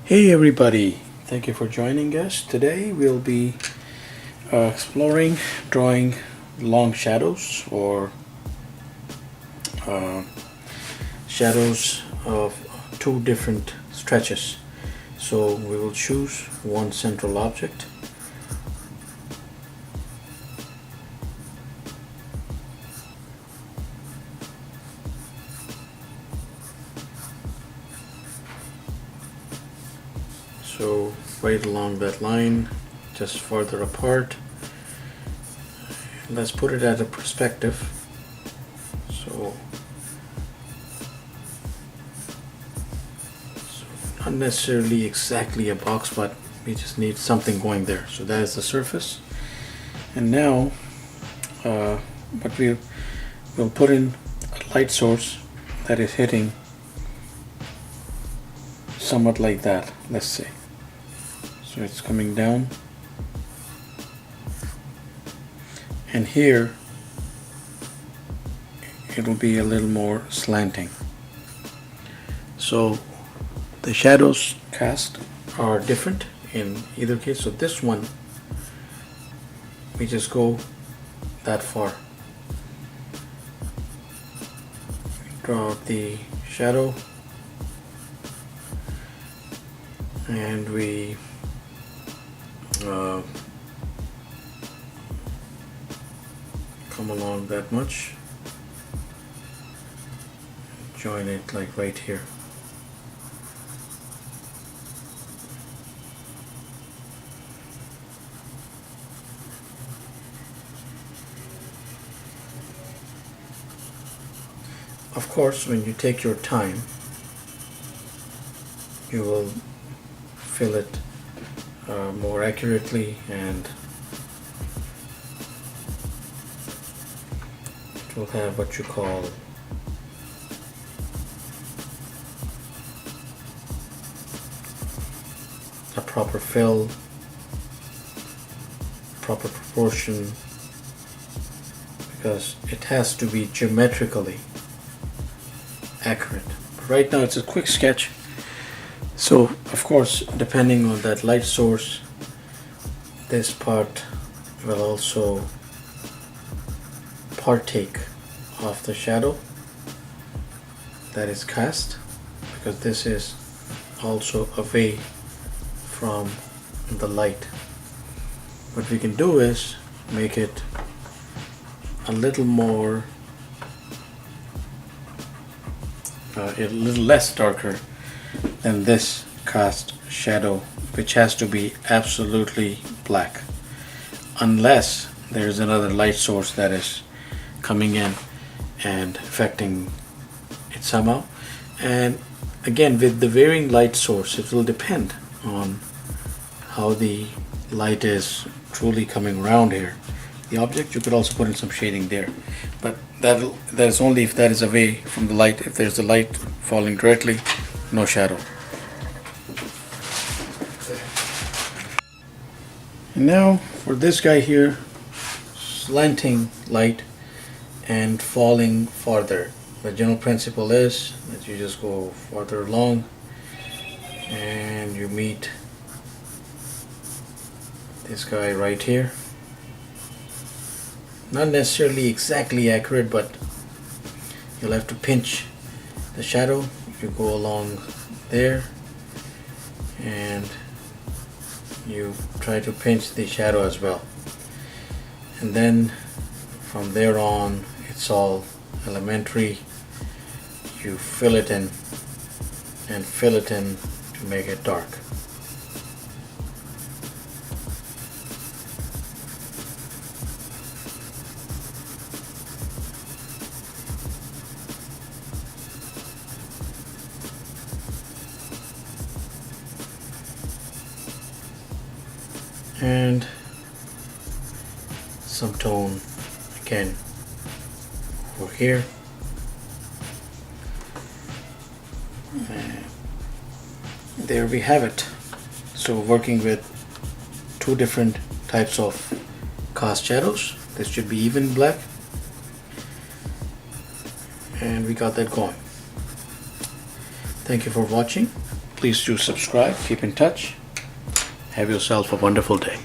Hey everybody, thank you for joining us. Today we'll be exploring drawing long shadows or uh, shadows of two different stretches. So we will choose one central object. So right along that line, just further apart. Let's put it at a perspective. So not necessarily exactly a box, but we just need something going there. So that is the surface. And now what we'll put in a light source that is hitting somewhat like that, let's say. So it's coming down, and here it will be a little more slanting. So the shadows cast are different in either case. So this one, we just go that far. Draw the shadow, and we come along that much, join it like right here. Of course, when you take your time, you will fill it more accurately, and it will have what you call a proper fill, proper proportion, because it has to be geometrically accurate. But right now it's a quick sketch. So of course, depending on that light source, this part will also partake of the shadow that is cast, because this is also away from the light. What we can do is make it a little more, a little less darker than this cast shadow, which has to be absolutely black, unless there's another light source that is coming in and affecting it somehow. And again, with the varying light source, it will depend on how the light is truly coming around here. The object, you could also put in some shading there, but that is only if that is away from the light. If there's the light falling directly, no shadow. And now for this guy here, slanting light and falling farther. The general principle is that you just go farther along and you meet this guy right here. Not necessarily exactly accurate, but you'll have to pinch the shadow. You go along there and you try to pinch the shadow as well, and then from there on it's all elementary. You fill it in and fill it in to make it dark. And some tone again over here. And there we have it. So working with two different types of cast shadows, this should be even black, and we got that going. Thank you for watching. Please do subscribe, keep in touch. Have yourself a wonderful day.